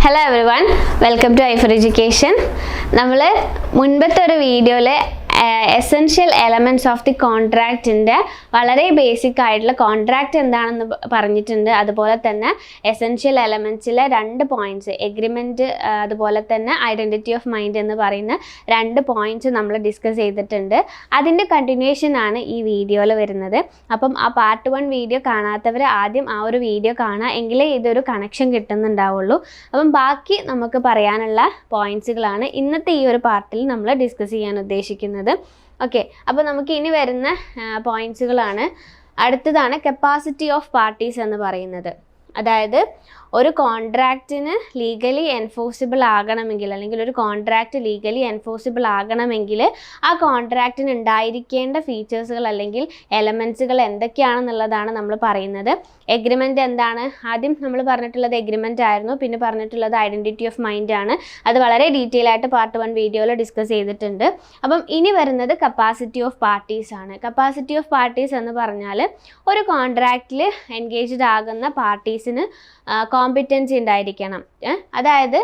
Hello everyone, welcome to iFor Education. നമ്മൾ മുൻപത്തെ ഒരു വീഡിയോയിൽ എസെൻഷ്യൽ എലമെൻറ്റ്സ് ഓഫ് ദി കോൺട്രാക്റ്റിൻ്റെ വളരെ ബേസിക് ആയിട്ടുള്ള കോൺട്രാക്റ്റ് എന്താണെന്ന് പറഞ്ഞിട്ടുണ്ട്. അതുപോലെ തന്നെ എസെൻഷ്യൽ എലമെൻറ്റ്സിലെ 2 പോയിൻറ്റ്സ്, എഗ്രിമെൻറ്റ് അതുപോലെ തന്നെ ഐഡൻറ്റിറ്റി ഓഫ് മൈൻഡ് എന്ന് പറയുന്ന 2 പോയിൻറ്റ്സ് നമ്മൾ ഡിസ്കസ് ചെയ്തിട്ടുണ്ട്. അതിൻ്റെ കണ്ടിന്യൂഷൻ ആണ് ഈ വീഡിയോയിൽ വരുന്നത്. അപ്പം ആ പാർട്ട് 1 വീഡിയോ കാണാത്തവർ ആദ്യം ആ ഒരു വീഡിയോ കാണുക, എങ്കിലേ ഇതൊരു കണക്ഷൻ കിട്ടുന്നുണ്ടാവുള്ളൂ. അപ്പം ബാക്കി നമുക്ക് പറയാനുള്ള പോയിൻറ്റ്സുകളാണ് ഇന്നത്തെ ഈ ഒരു പാർട്ടിൽ നമ്മൾ ഡിസ്കസ് ചെയ്യാൻ ഉദ്ദേശിക്കുന്നത്. ഓക്കെ, അപ്പോൾ നമുക്ക് ഇനി വരുന്ന പോയിൻറ്റ്സുകളാണ്. അടുത്തതാണ് കപ്പാസിറ്റി ഓഫ് പാർട്ടീസ് എന്ന് പറയുന്നത്. അതായത് ഒരു കോൺട്രാക്റ്റിന് ലീഗലി എൻഫോഴ്സിബിൾ ആകണമെങ്കിൽ, അല്ലെങ്കിൽ ഒരു കോൺട്രാക്റ്റ് ലീഗലി എൻഫോഴ്സിബിൾ ആകണമെങ്കിൽ ആ കോൺട്രാക്റ്റിന് ഉണ്ടായിരിക്കേണ്ട ഫീച്ചേഴ്സുകൾ അല്ലെങ്കിൽ എലമെൻറ്റ്സുകൾ എന്തൊക്കെയാണെന്നുള്ളതാണ് നമ്മൾ പറയുന്നത്. എഗ്രിമെൻ്റ് എന്താണ്? ആദ്യം നമ്മൾ പറഞ്ഞിട്ടുള്ളത് എഗ്രിമെൻ്റ് ആയിരുന്നു, പിന്നെ പറഞ്ഞിട്ടുള്ളത് ഐഡൻറ്റിറ്റി ഓഫ് മൈൻഡ് ആണ്. അത് വളരെ ഡീറ്റെയിൽ ആയിട്ട് പാർട്ട് 1 വീഡിയോയിൽ ഡിസ്കസ് ചെയ്തിട്ടുണ്ട്. അപ്പം ഇനി വരുന്നത് കപ്പാസിറ്റി ഓഫ് പാർട്ടീസ് ആണ്. കപ്പാസിറ്റി ഓഫ് പാർട്ടീസ് എന്ന് പറഞ്ഞാൽ ഒരു കോൺട്രാക്റ്റിൽ എൻഗേജ്ഡ് ആകുന്ന പാർട്ടീസിന് കോമ്പിറ്റൻസി ഉണ്ടായിരിക്കണം. അതായത്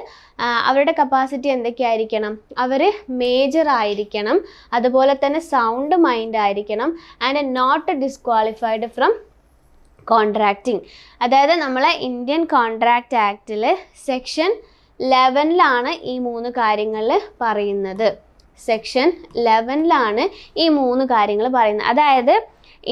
അവരുടെ കപ്പാസിറ്റി എന്തൊക്കെയായിരിക്കണം? അവർ മേജർ ആയിരിക്കണം, അതുപോലെ തന്നെ സൗണ്ട് മൈൻഡ് ആയിരിക്കണം, and not disqualified from contracting. അതായത് നമ്മളെ ഇന്ത്യൻ കോൺട്രാക്റ്റ് ആക്റ്റിൽ സെക്ഷൻ 11 ഈ 3 കാര്യങ്ങൾ പറയുന്നത്. സെക്ഷൻ 11 ഈ 3 കാര്യങ്ങൾ പറയുന്നത്. അതായത്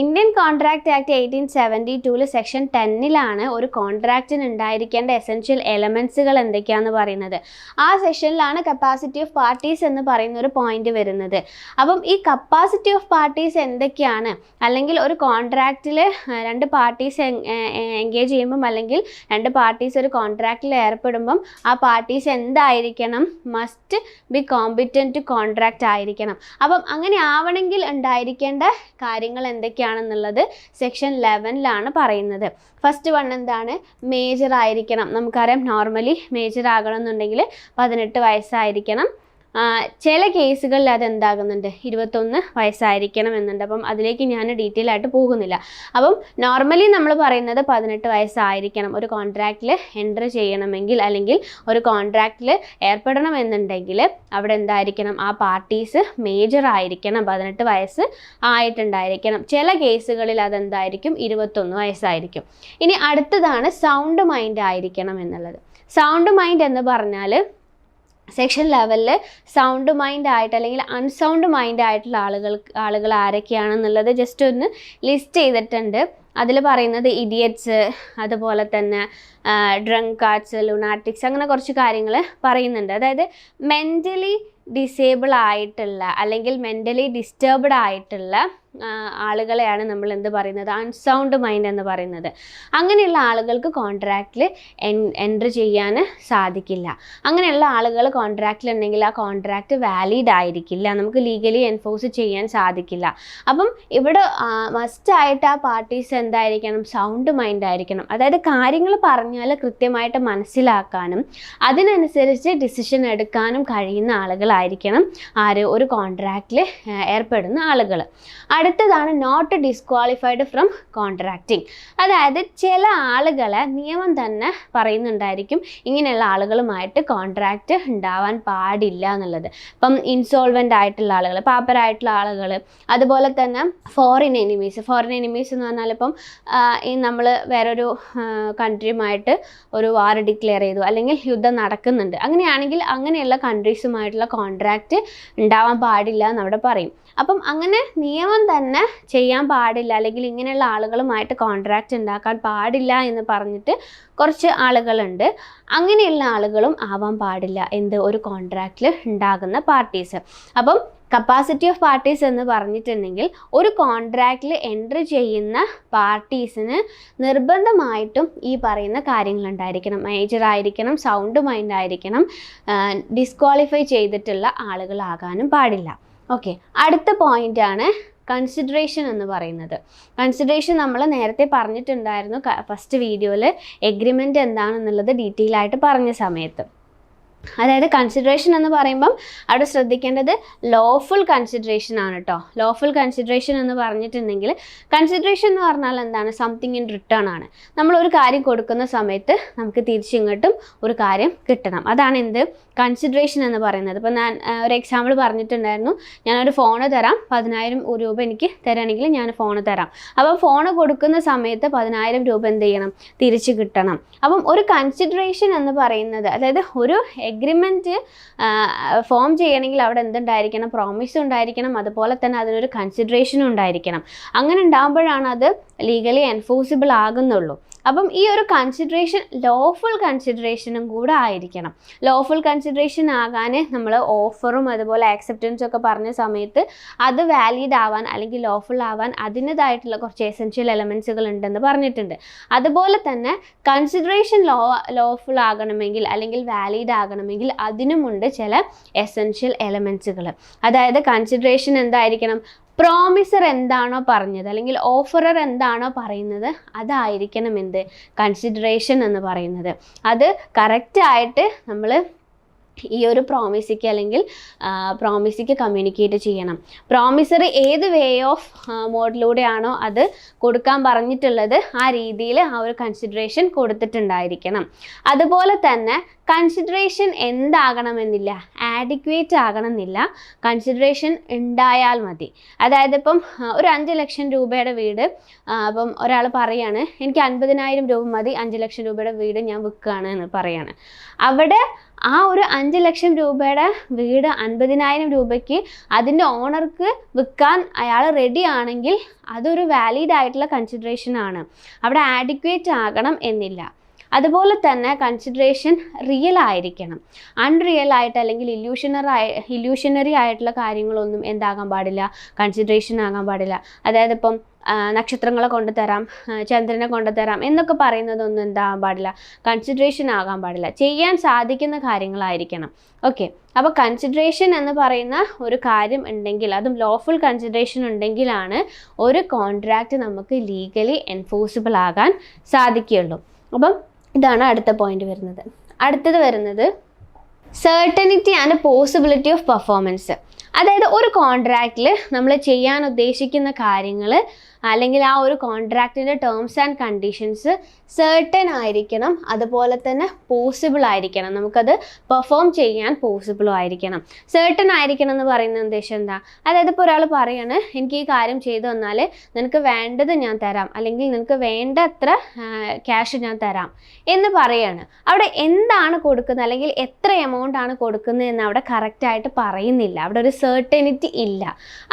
ഇന്ത്യൻ കോൺട്രാക്റ്റ് ആക്ട് 1872 സെക്ഷൻ 10 ഒരു കോൺട്രാക്റ്റിന് ഉണ്ടായിരിക്കേണ്ട എസെൻഷ്യൽ എലമെൻറ്റ്സുകൾ എന്തൊക്കെയാണെന്ന് പറയുന്നത്. ആ സെക്ഷനിലാണ് കപ്പാസിറ്റി ഓഫ് പാർട്ടീസ് എന്ന് പറയുന്ന ഒരു പോയിന്റ് വരുന്നത്. അപ്പം ഈ കപ്പാസിറ്റി ഓഫ് പാർട്ടീസ് എന്തൊക്കെയാണ്? അല്ലെങ്കിൽ ഒരു കോൺട്രാക്റ്റിൽ 2 പാർട്ടീസ് എൻഗേജ് ചെയ്യുമ്പം, അല്ലെങ്കിൽ 2 പാർട്ടീസ് ഒരു കോൺട്രാക്റ്റിൽ ഏർപ്പെടുമ്പം ആ പാർട്ടീസ് എന്തായിരിക്കണം? Must be competent to contract ആയിരിക്കണം. അപ്പം അങ്ങനെ ആവണമെങ്കിൽ ഉണ്ടായിരിക്കേണ്ട കാര്യങ്ങൾ എന്തൊക്കെയാണെന്നുള്ളത് സെക്ഷൻ 11 പറയുന്നത്. ഫസ്റ്റ് വൺ എന്താണ്? മേജർ ആയിരിക്കണം. നമുക്കറിയാം, നോർമലി മേജർ ആകണമെന്നുണ്ടെങ്കിൽ 18 വയസ്സായിരിക്കണം. ചില കേസുകളിൽ അതെന്താകുന്നുണ്ട്, 21 വയസ്സായിരിക്കണം എന്നുണ്ട്. അപ്പം അതിലേക്ക് ഞാൻ ഡീറ്റെയിൽ ആയിട്ട് പോകുന്നില്ല. അപ്പം നോർമലി നമ്മൾ പറയുന്നത് 18 വയസ്സായിരിക്കണം ഒരു കോൺട്രാക്റ്റിൽ എൻ്റർ ചെയ്യണമെങ്കിൽ, അല്ലെങ്കിൽ ഒരു കോൺട്രാക്റ്റിൽ ഏർപ്പെടണമെന്നുണ്ടെങ്കിൽ അവിടെ എന്തായിരിക്കണം? ആ പാർട്ടീസ് മേജർ ആയിരിക്കണം, 18 വയസ്സ് ആയിട്ടുണ്ടായിരിക്കണം. ചില കേസുകളിൽ അതെന്തായിരിക്കും? 21 വയസ്സായിരിക്കും. ഇനി അടുത്തതാണ് സൗണ്ട് മൈൻഡ് ആയിരിക്കണം എന്നുള്ളത്. സൗണ്ട് മൈൻഡ് എന്ന് പറഞ്ഞാൽ സെക്ഷൻ 11 സൗണ്ട് മൈൻഡ് ആയിട്ട് അല്ലെങ്കിൽ അൺസൗണ്ട് മൈൻഡ് ആയിട്ടുള്ള ആളുകൾ ആരൊക്കെയാണെന്നുള്ളത് ജസ്റ്റ് ഒന്ന് ലിസ്റ്റ് ചെയ്തിട്ടുണ്ട്. അതിൽ പറയുന്നത് ഇഡിയറ്റ്സ്, അതുപോലെ തന്നെ ഡ്രങ്കാർഡ്സ്, ലുനാറ്റിക്സ്, അങ്ങനെ കുറച്ച് കാര്യങ്ങൾ പറയുന്നുണ്ട്. അതായത് മെൻ്റലി ഡിസേബിൾ ആയിട്ടുള്ള അല്ലെങ്കിൽ മെൻ്റലി ഡിസ്റ്റർബ്ഡ് ആയിട്ടുള്ള ആളുകളെയാണ് നമ്മൾ എന്ത് പറയുന്നത്? അൺസൗണ്ട് മൈൻഡ് എന്ന് പറയുന്നത്. അങ്ങനെയുള്ള ആളുകൾക്ക് കോൺട്രാക്റ്റിൽ എൻറ്റർ ചെയ്യാൻ സാധിക്കില്ല. അങ്ങനെയുള്ള ആളുകൾ കോൺട്രാക്റ്റിൽ ഉണ്ടെങ്കിൽ ആ കോൺട്രാക്റ്റ് വാലിഡ് ആയിരിക്കില്ല, നമുക്ക് ലീഗലി എൻഫോഴ്സ് ചെയ്യാൻ സാധിക്കില്ല. അപ്പം ഇവിടെ മസ്റ്റായിട്ട് ആ പാർട്ടീസ് എന്തായിരിക്കണം? സൗണ്ട് മൈൻഡ് ആയിരിക്കണം. അതായത് കാര്യങ്ങൾ പറഞ്ഞാൽ കൃത്യമായിട്ട് മനസ്സിലാക്കാനും അതിനനുസരിച്ച് ഡിസിഷൻ എടുക്കാനും കഴിയുന്ന ആളുകളായിരിക്കണം ആര്? ഒരു കോൺട്രാക്റ്റിൽ ഏർപ്പെടുന്ന ആളുകൾ. അടുത്തതാണ് നോട്ട് ഡിസ്ക്വാളിഫൈഡ് ഫ്രം കോൺട്രാക്റ്റിംഗ്. അതായത് ചില ആളുകളെ നിയമം തന്നെ പറയുന്നുണ്ടായിരിക്കും ഇങ്ങനെയുള്ള ആളുകളുമായിട്ട് കോൺട്രാക്റ്റ് ഉണ്ടാവാൻ പാടില്ല എന്നുള്ളത്. ഇപ്പം ഇൻസോൾവൻ്റ് ആയിട്ടുള്ള ആളുകൾ, പാപ്പരായിട്ടുള്ള ആളുകൾ, അതുപോലെ തന്നെ ഫോറിൻ എനിമീസ് എന്ന് പറഞ്ഞാൽ ഇപ്പം നമ്മൾ വേറൊരു കൺട്രിയുമായിട്ട് ഒരു വാർ ഡിക്ലെയർ ചെയ്തു, അല്ലെങ്കിൽ യുദ്ധം നടക്കുന്നുണ്ട്. അങ്ങനെയാണെങ്കിൽ അങ്ങനെയുള്ള കൺട്രീസുമായിട്ടുള്ള കോൺട്രാക്റ്റ് ഉണ്ടാവാൻ പാടില്ല എന്നവിടെ പറയും. അപ്പം അങ്ങനെ നിയമം തന്നെ ചെയ്യാൻ പാടില്ല, അല്ലെങ്കിൽ ഇങ്ങനെയുള്ള ആളുകളുമായിട്ട് കോൺട്രാക്റ്റ് ഉണ്ടാക്കാൻ പാടില്ല എന്ന് പറഞ്ഞിട്ട് കുറച്ച് ആളുകളുണ്ട്. അങ്ങനെയുള്ള ആളുകളും ആവാൻ പാടില്ല ഒരു കോൺട്രാക്റ്റിൽ ഉണ്ടാകുന്ന പാർട്ടീസ്. അപ്പം കപ്പാസിറ്റി ഓഫ് പാർട്ടീസ് എന്ന് പറഞ്ഞിട്ടുണ്ടെങ്കിൽ ഒരു കോൺട്രാക്റ്റിൽ എൻറ്റർ ചെയ്യുന്ന പാർട്ടീസിന് നിർബന്ധമായിട്ടും ഈ പറയുന്ന കാര്യങ്ങളുണ്ടായിരിക്കണം. മേജർ ആയിരിക്കണം, സൗണ്ട് മൈൻഡ് ആയിരിക്കണം, ഡിസ്ക്വാളിഫൈ ചെയ്തിട്ടുള്ള ആളുകളാകാനും പാടില്ല. ഓക്കെ, അടുത്ത പോയിൻ്റാണ് കൺസിഡറേഷൻ എന്ന് പറയുന്നത്. കൺസിഡറേഷൻ നമ്മൾ നേരത്തെ പറഞ്ഞിട്ടുണ്ടായിരുന്നു ഫസ്റ്റ് വീഡിയോയിൽ എഗ്രിമെൻ്റ് എന്താണെന്നുള്ളത് ഡീറ്റെയിൽ ആയിട്ട് പറഞ്ഞ സമയത്ത്. അതായത് കൺസിഡറേഷൻ എന്ന് പറയുമ്പം അവിടെ ശ്രദ്ധിക്കേണ്ടത് ലോഫുൾ കൺസിഡറേഷൻ ആണ് കേട്ടോ. ലോഫുൾ കൺസിഡറേഷൻ എന്ന് പറഞ്ഞിട്ടുണ്ടെങ്കിൽ കൺസിഡറേഷൻ എന്ന് പറഞ്ഞാൽ എന്താണ്? സംതിങ് ഇൻ റിട്ടേൺ ആണ്. നമ്മൾ ഒരു കാര്യം കൊടുക്കുന്ന സമയത്ത് നമുക്ക് തിരിച്ചിങ്ങോട്ടും ഒരു കാര്യം കിട്ടണം. അതാണ് എന്ത്? കൺസിഡറേഷൻ എന്ന് പറയുന്നത്. ഇപ്പോൾ ഞാൻ ഒരു എക്സാമ്പിൾ പറഞ്ഞിട്ടുണ്ടായിരുന്നു, ഞാനൊരു ഫോണ് തരാം, 10,000 രൂപ എനിക്ക് തരാണെങ്കിൽ ഞാൻ ഫോണ് തരാം. അപ്പം ഫോണ് കൊടുക്കുന്ന സമയത്ത് 10,000 രൂപ എന്ത് ചെയ്യണം? തിരിച്ച് കിട്ടണം. അപ്പം ഒരു കൺസിഡറേഷൻ എന്ന് പറയുന്നത്, അതായത് ഒരു എഗ്രിമെൻറ്റ് ഫോം ചെയ്യണമെങ്കിൽ അവിടെ എന്തുണ്ടായിരിക്കണം? പ്രോമിസ് ഉണ്ടായിരിക്കണം, അതുപോലെ തന്നെ അതിനൊരു കൺസിഡറേഷനും ഉണ്ടായിരിക്കണം. അങ്ങനെ ഉണ്ടാകുമ്പോഴാണ് അത് ലീഗലി എൻഫോഴ്സിബിൾ ആകുന്നുള്ളൂ. അപ്പം ഈ ഒരു കൺസിഡറേഷൻ ലോഫുൾ കൺസിഡറേഷനും കൂടെ ആയിരിക്കണം. ലോഫുൾ കൺസിഡറേഷൻ ആകാൻ നമ്മൾ ഓഫറും അതുപോലെ ആക്സെപ്റ്റൻസും ഒക്കെ പറഞ്ഞ സമയത്ത് അത് വാലിഡ് ആവാൻ അല്ലെങ്കിൽ ലോഫുൾ ആവാൻ അതിൻ്റെതായിട്ടുള്ള കുറച്ച് എസെൻഷ്യൽ എലമെൻസുകൾ ഉണ്ടെന്ന് പറഞ്ഞിട്ടുണ്ട്. അതുപോലെ തന്നെ കൺസിഡറേഷൻ ലോഫുൾ ആകണമെങ്കിൽ അല്ലെങ്കിൽ വാലിഡ് ആകണമെങ്കിൽ അതിനുമുണ്ട് ചില എസെൻഷ്യൽ എലമെൻസുകൾ. അതായത് കൺസിഡറേഷൻ എന്തായിരിക്കണം? പ്രോമിസർ എന്താണോ പറഞ്ഞത് അല്ലെങ്കിൽ ഓഫറർ എന്താണോ പറയുന്നത് അതായിരിക്കണം എന്ത്? കൺസിഡറേഷൻ എന്ന് പറയുന്നത്. അത് കറക്റ്റായിട്ട് നമ്മൾ ഈ ഒരു പ്രോമിസിക്ക് അല്ലെങ്കിൽ പ്രോമിസിക്ക് കമ്മ്യൂണിക്കേറ്റ് ചെയ്യണം. പ്രോമിസർ ഏത് വേ ഓഫ് മോഡിലൂടെയാണോ അത് കൊടുക്കാൻ പറഞ്ഞിട്ടുള്ളത് ആ രീതിയിൽ ആ ഒരു കൺസിഡറേഷൻ കൊടുത്തിട്ടുണ്ടായിരിക്കണം. അതുപോലെ തന്നെ കൺസിഡറേഷൻ എന്താകണമെന്നില്ല, ആഡിക്വേറ്റ് ആകണമെന്നില്ല, കൺസിഡറേഷൻ ഉണ്ടായാൽ മതി. അതായത് ഇപ്പം ഒരു 5 ലക്ഷം രൂപയുടെ വീട്, അപ്പം ഒരാൾ പറയാണ് എനിക്ക് 50,000 രൂപ മതി, 5 ലക്ഷം രൂപയുടെ വീട് ഞാൻ വിൽക്കുകയാണ് എന്ന് പറയാണ്. അവിടെ ആ ഒരു 5 ലക്ഷം രൂപയുടെ വീട് 50,000 രൂപയ്ക്ക് അതിൻ്റെ ഓണർക്ക് വിൽക്കാൻ അയാൾ റെഡി ആണെങ്കിൽ അതൊരു വാലിഡ് ആയിട്ടുള്ള കൺസിഡറേഷൻ ആണ്. അവിടെ ആഡിക്വേറ്റ് ആകണം എന്നില്ല. അതുപോലെ തന്നെ കൺസിഡറേഷൻ റിയൽ ആയിരിക്കണം. അൺറിയൽ ആയിട്ട് അല്ലെങ്കിൽ ഇല്യൂഷണറി ആയിട്ടുള്ള കാര്യങ്ങളൊന്നും എന്താകാൻ പാടില്ല? കൺസിഡറേഷൻ ആകാൻ പാടില്ല. അതായത് ഇപ്പം നക്ഷത്രങ്ങളെ കൊണ്ടുതരാം, ചന്ദ്രനെ കൊണ്ടുതരാം എന്നൊക്കെ പറയുന്നതൊന്നും എന്താകാൻ പാടില്ല? കൺസിഡറേഷൻ ആകാൻ പാടില്ല. ചെയ്യാൻ സാധിക്കുന്ന കാര്യങ്ങളായിരിക്കണം. ഓക്കെ, അപ്പോൾ കൺസിഡറേഷൻ എന്ന് പറയുന്ന ഒരു കാര്യം ഉണ്ടെങ്കിൽ, അതും ലോഫുൾ കൺസിഡറേഷൻ ഉണ്ടെങ്കിലാണ് ഒരു കോൺട്രാക്റ്റ് നമുക്ക് ലീഗലി എൻഫോഴ്സിബിൾ ആകാൻ സാധിക്കുകയുള്ളൂ. അപ്പം ഇതാണ് അടുത്ത പോയിന്റ് വരുന്നത്. അടുത്തത് വരുന്നത് certainty and possibility of performance. അതായത് ഒരു കോൺട്രാക്റ്റിൽ നമ്മൾ ചെയ്യാൻ ഉദ്ദേശിക്കുന്ന കാര്യങ്ങൾ അല്ലെങ്കിൽ ആ ഒരു കോൺട്രാക്റ്റിൻ്റെ ടേംസ് ആൻഡ് കണ്ടീഷൻസ് സെർട്ടൻ ആയിരിക്കണം, അതുപോലെ തന്നെ പോസിബിൾ ആയിരിക്കണം. നമുക്കത് പെർഫോം ചെയ്യാൻ പോസിബിളും ആയിരിക്കണം. സെർട്ടൻ ആയിരിക്കണം എന്ന് പറയുന്ന ഉദ്ദേശം എന്താ? അതായത് ഇപ്പോൾ ഒരാൾ പറയാണ് എനിക്ക് ഈ കാര്യം ചെയ്തു തന്നാൽ നിനക്ക് വേണ്ടത് ഞാൻ തരാം, അല്ലെങ്കിൽ നിനക്ക് വേണ്ടത്ര ക്യാഷ് ഞാൻ തരാം എന്ന് പറയാണ്. അവിടെ എന്താണ് കൊടുക്കുന്നത് അല്ലെങ്കിൽ എത്ര എമൗണ്ട് ആണ് കൊടുക്കുന്നത് എന്ന് അവിടെ കറക്റ്റായിട്ട് പറയുന്നില്ല. അവിടെ ഒരു സെർട്ടനിറ്റി ഇല്ല.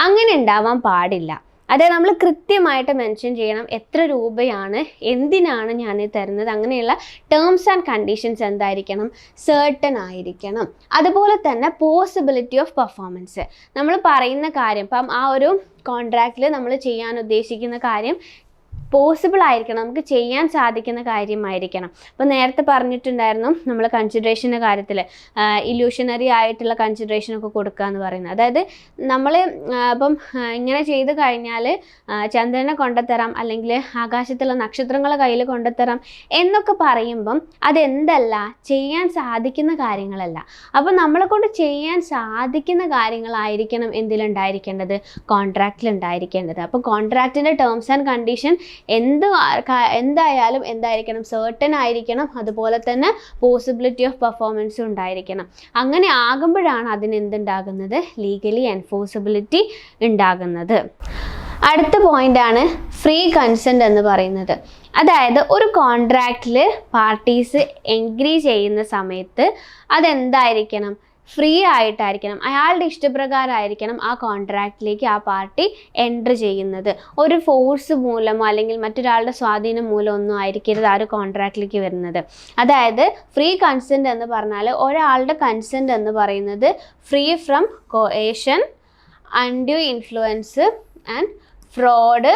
അങ്ങനെ ഉണ്ടാവാൻ പാടില്ല. അതായത് നമ്മൾ കൃത്യമായിട്ട് മെൻഷൻ ചെയ്യണം എത്ര രൂപയാണ്, എന്തിനാണ് ഞാൻ തരുന്നത്, അങ്ങനെയുള്ള ടേംസ് ആൻഡ് കണ്ടീഷൻസ് എന്തായിരിക്കണം? സെർട്ടൻ ആയിരിക്കണം. അതുപോലെ തന്നെ പോസിബിലിറ്റി ഓഫ് പെർഫോമൻസ്. നമ്മൾ പറയുന്ന കാര്യം, ഇപ്പം ആ ഒരു കോൺട്രാക്റ്റിൽ നമ്മൾ ചെയ്യാൻ ഉദ്ദേശിക്കുന്ന കാര്യം പോസിബിൾ ആയിരിക്കണം, നമുക്ക് ചെയ്യാൻ സാധിക്കുന്ന കാര്യമായിരിക്കണം. അപ്പോൾ നേരത്തെ പറഞ്ഞിട്ടുണ്ടായിരുന്നു നമ്മൾ കൺസിഡറേഷൻ്റെ കാര്യത്തിൽ ഇല്യൂഷണറി ആയിട്ടുള്ള കൺസിഡറേഷനൊക്കെ കൊടുക്കുക എന്ന് പറയുന്നത്. അതായത് നമ്മൾ ഇപ്പം ഇങ്ങനെ ചെയ്ത് കഴിഞ്ഞാൽ ചന്ദ്രനെ കൊണ്ടുത്തരാം അല്ലെങ്കിൽ ആകാശത്തുള്ള നക്ഷത്രങ്ങളെ കയ്യിൽ കൊണ്ടുത്തരാം എന്നൊക്കെ പറയുമ്പം അതെന്തല്ല, ചെയ്യാൻ സാധിക്കുന്ന കാര്യങ്ങളല്ല. അപ്പം നമ്മളെ കൊണ്ട് ചെയ്യാൻ സാധിക്കുന്ന കാര്യങ്ങളായിരിക്കണം എന്തിലുണ്ടായിരിക്കേണ്ടത്? കോൺട്രാക്റ്റിൽ ഉണ്ടായിരിക്കേണ്ടത്. അപ്പോൾ കോൺട്രാക്റ്റിൻ്റെ ടേംസ് ആൻഡ് കണ്ടീഷൻ എന്തായാലും എന്തായിരിക്കണം? സെർട്ടൻ ആയിരിക്കണം. അതുപോലെ തന്നെ പോസിബിലിറ്റി ഓഫ് പെർഫോമൻസും ഉണ്ടായിരിക്കണം. അങ്ങനെ ആകുമ്പോഴാണ് അതിന് എന്തുണ്ടാകുന്നത്? ലീഗലി എൻഫോഴ്സിബിലിറ്റി ഉണ്ടാകുന്നത്. അടുത്ത പോയിൻ്റാണ് ഫ്രീ കൺസെൻറ്റ് എന്ന് പറയുന്നത്. അതായത് ഒരു കോൺട്രാക്റ്റിൽ പാർട്ടീസ് എഗ്രി ചെയ്യുന്ന സമയത്ത് അതെന്തായിരിക്കണം? ഫ്രീ ആയിട്ടായിരിക്കണം, അയാളുടെ ഇഷ്ടപ്രകാരമായിരിക്കണം ആ കോൺട്രാക്റ്റിലേക്ക് ആ പാർട്ടി എൻ്റർ ചെയ്യുന്നത്. ഒരു ഫോഴ്സ് മൂലമോ അല്ലെങ്കിൽ മറ്റൊരാളുടെ സ്വാധീനം മൂലമോ ഒന്നും ആയിരിക്കരുത് ആ ഒരു കോൺട്രാക്റ്റിലേക്ക് വരുന്നത്. അതായത് ഫ്രീ കൺസെൻറ്റ് എന്ന് പറഞ്ഞാൽ ഒരാളുടെ കൺസെൻറ്റ് എന്ന് പറയുന്നത് free from coercion, undue influence and fraud,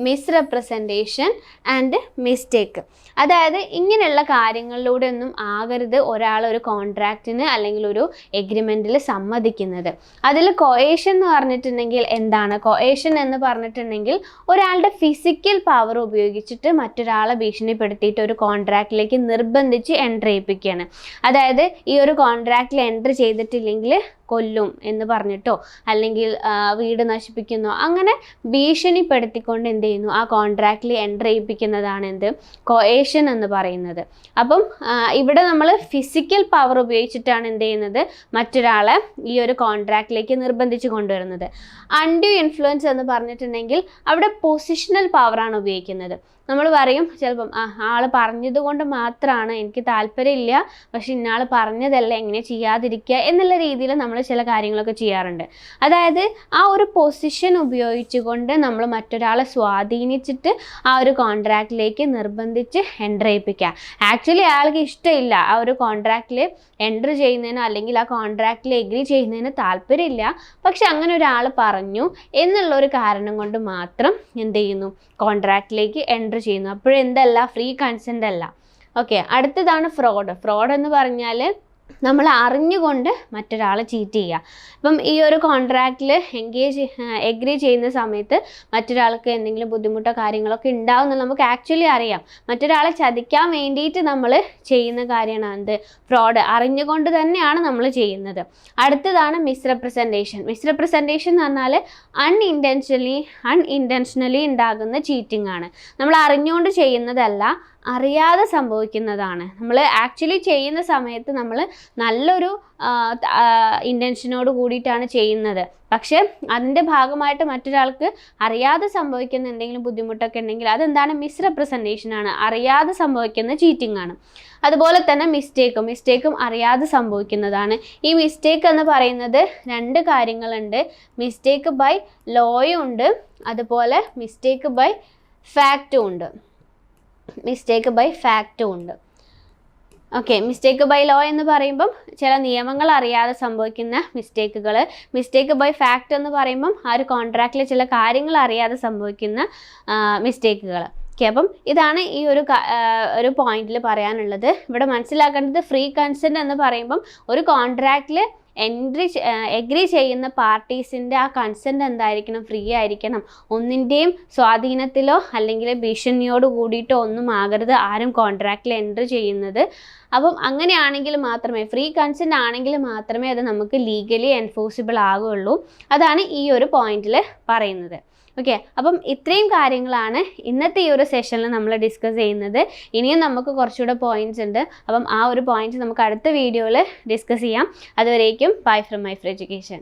misrepresentation and mistake. അതായത് ഇങ്ങനെയുള്ള കാര്യങ്ങളിലൂടെ ഒന്നും ആകരുത് ഒരാൾ ഒരു കോൺട്രാക്റ്റിന് അല്ലെങ്കിൽ ഒരു എഗ്രിമെൻറ്റിൽ സമ്മതിക്കുന്നത്. അതിൽ കൊയേഷൻ എന്ന് പറഞ്ഞിട്ടുണ്ടെങ്കിൽ എന്താണ്? കൊയേഷൻ എന്ന് പറഞ്ഞിട്ടുണ്ടെങ്കിൽ ഒരാളുടെ ഫിസിക്കൽ പവർ ഉപയോഗിച്ചിട്ട് മറ്റൊരാളെ ഭീഷണിപ്പെടുത്തിയിട്ട് ഒരു കോൺട്രാക്റ്റിലേക്ക് നിർബന്ധിച്ച് എൻട്രി ചെയ്യിപ്പിക്കുകയാണ്. അതായത് ഈ ഒരു കോൺട്രാക്റ്റിൽ എൻട്രി ചെയ്തിട്ടില്ലെങ്കിൽ കൊല്ലും എന്ന് പറഞ്ഞിട്ടോ അല്ലെങ്കിൽ വീട് നശിപ്പിക്കുന്നോ അങ്ങനെ ഭീഷണിപ്പെടുത്തിക്കൊണ്ട് എന്ത് ചെയ്യുന്നു, ആ കോൺട്രാക്റ്റിൽ എൻട്രി ചെയ്യിപ്പിക്കുന്നതാണ് എന്ത്, കൊയേഷൻ എന്ന് പറയുന്നത്. അപ്പം ഇവിടെ നമ്മൾ ഫിസിക്കൽ പവർ ഉപയോഗിച്ചിട്ടാണ് എന്ത് ചെയ്യുന്നത്, മറ്റൊരാളെ ഈ ഒരു കോൺട്രാക്റ്റിലേക്ക് നിർബന്ധിച്ച് കൊണ്ടുവരുന്നത്. അൺഡ്യൂ ഇൻഫ്ലുവൻസ് എന്ന് പറഞ്ഞിട്ടുണ്ടെങ്കിൽ അവിടെ പൊസിഷണൽ പവറാണ് ഉപയോഗിക്കുന്നത്. നമ്മൾ പറയും ചിലപ്പം ആൾ പറഞ്ഞത് കൊണ്ട് മാത്രമാണ്, എനിക്ക് താല്പര്യമില്ല പക്ഷെ ഇന്നാൾ പറഞ്ഞതല്ല, എങ്ങനെ ചെയ്യാതിരിക്കുക എന്നുള്ള രീതിയിൽ നമ്മൾ ചില കാര്യങ്ങളൊക്കെ ചെയ്യാറുണ്ട്. അതായത് ആ ഒരു പൊസിഷൻ ഉപയോഗിച്ചുകൊണ്ട് നമ്മൾ മറ്റൊരാളെ സ്വാധീനിച്ചിട്ട് ആ ഒരു കോൺട്രാക്റ്റിലേക്ക് നിർബന്ധിച്ച് എൻട്രി ചെയ്യിപ്പിക്കുക. ആക്ച്വലി അയാൾക്ക് ഇഷ്ടമില്ല ആ ഒരു കോൺട്രാക്റ്റിൽ എൻട്രി ചെയ്യുന്നതിനോ അല്ലെങ്കിൽ ആ കോൺട്രാക്റ്റിൽ എഗ്രി ചെയ്യുന്നതിന് താല്പര്യമില്ല, പക്ഷെ അങ്ങനെ ഒരാൾ പറഞ്ഞു എന്നുള്ളൊരു കാരണം കൊണ്ട് മാത്രം എന്ത് ചെയ്യുന്നു, കോൺട്രാക്റ്റിലേക്ക് എൻട്രി ചെയ്യുന്നു. അപ്പോഴെന്തല്ല, ഫ്രീ കൺസെൻ്റ് അല്ല. ഓക്കെ, അടുത്തതാണ് ഫ്രോഡ്. ഫ്രോഡ് എന്ന് പറഞ്ഞാൽ നമ്മൾ അറിഞ്ഞുകൊണ്ട് മറ്റൊരാളെ ചീറ്റ് ചെയ്യുക. ഇപ്പം ഈ ഒരു കോൺട്രാക്റ്റിൽ എഗ്രി ചെയ്യുന്ന സമയത്ത് മറ്റൊരാൾക്ക് എന്തെങ്കിലും ബുദ്ധിമുട്ടോ കാര്യങ്ങളൊക്കെ ഉണ്ടാവുമെന്ന് നമുക്ക് ആക്ച്വലി അറിയാം. മറ്റൊരാളെ ചതിക്കാൻ വേണ്ടിയിട്ട് നമ്മൾ ചെയ്യുന്ന കാര്യമാണ് എന്ത്, ഫ്രോഡ്. അറിഞ്ഞുകൊണ്ട് തന്നെയാണ് നമ്മൾ ചെയ്യുന്നത്. അടുത്തതാണ് മിസ്റെപ്രസെൻറ്റേഷൻ. മിസ്റെപ്രസെൻറ്റേഷൻ എന്ന് പറഞ്ഞാൽ അൺഇൻറ്റൻഷനലി ഉണ്ടാകുന്ന ചീറ്റിംഗ് ആണ്. നമ്മൾ അറിഞ്ഞുകൊണ്ട് ചെയ്യുന്നതല്ല, അറിയാതെ സംഭവിക്കുന്നതാണ്. നമ്മൾ ആക്ച്വലി ചെയ്യുന്ന സമയത്ത് നമ്മൾ നല്ലൊരു ഇൻറ്റൻഷനോട് കൂടിയിട്ടാണ് ചെയ്യുന്നത്, പക്ഷേ അതിൻ്റെ ഭാഗമായിട്ട് മറ്റൊരാൾക്ക് അറിയാതെ സംഭവിക്കുന്ന എന്തെങ്കിലും ബുദ്ധിമുട്ടൊക്കെ ഉണ്ടെങ്കിൽ അതെന്താണ്, മിസ്റെപ്രസെൻറ്റേഷനാണ്, അറിയാതെ സംഭവിക്കുന്ന ചീറ്റിംഗ് ആണ്. അതുപോലെ തന്നെ മിസ്റ്റേക്കും അറിയാതെ സംഭവിക്കുന്നതാണ്. ഈ മിസ്റ്റേക്ക് എന്ന് പറയുന്നത് രണ്ട് കാര്യങ്ങളുണ്ട്. മിസ്റ്റേക്ക് ബൈ ലോയും ഉണ്ട്, അതുപോലെ മിസ്റ്റേക്ക് ബൈ ഫാക്റ്റും ഉണ്ട്. ഓക്കെ, മിസ്റ്റേക്ക് ബൈ ലോ എന്ന് പറയുമ്പം ചില നിയമങ്ങൾ അറിയാതെ സംഭവിക്കുന്ന മിസ്റ്റേക്കുകൾ. മിസ്റ്റേക്ക് ബൈ ഫാക്റ്റ് എന്ന് പറയുമ്പം ആ ഒരു കോൺട്രാക്റ്റിലെ ചില കാര്യങ്ങൾ അറിയാതെ സംഭവിക്കുന്ന മിസ്റ്റേക്കുകൾ. ഓക്കെ, അപ്പം ഇതാണ് ഈ ഒരു പോയിന്റിൽ പറയാനുള്ളത്. ഇവിടെ മനസ്സിലാക്കേണ്ടത് ഫ്രീ കൺസെൻറ്റ് എന്ന് പറയുമ്പം ഒരു കോൺട്രാക്റ്റിൽ എഗ്രി ചെയ്യുന്ന പാർട്ടീസിൻ്റെ ആ കൺസെൻറ്റ് എന്തായിരിക്കണം, ഫ്രീ ആയിരിക്കണം. ഒന്നിൻ്റെയും സ്വാധീനത്തിലോ അല്ലെങ്കിൽ ഭീഷണിയോട് കൂടിയിട്ടോ ഒന്നും ആകരുത് ആരും കോൺട്രാക്റ്റിൽ എൻട്രി ചെയ്യുന്നത്. അപ്പം അങ്ങനെയാണെങ്കിൽ മാത്രമേ, ഫ്രീ കൺസെൻറ്റ് ആണെങ്കിൽ മാത്രമേ അത് നമുക്ക് ലീഗലി എൻഫോഴ്സിബിൾ ആകുകയുള്ളൂ. അതാണ് ഈ ഒരു പോയിന്റിൽ പറയുന്നത്. ഓക്കെ, അപ്പം ഇത്രയും കാര്യങ്ങളാണ് ഇന്നത്തെ ഈ ഒരു സെഷനിൽ നമ്മൾ ഡിസ്കസ് ചെയ്യുന്നത്. ഇനിയും നമുക്ക് കുറച്ചുകൂടെ പോയിന്റ്സ് ഉണ്ട്. അപ്പം ആ ഒരു പോയിന്റ് നമുക്ക് അടുത്ത വീഡിയോയിൽ ഡിസ്കസ് ചെയ്യാം. അതുവരേക്കും bye from my free education.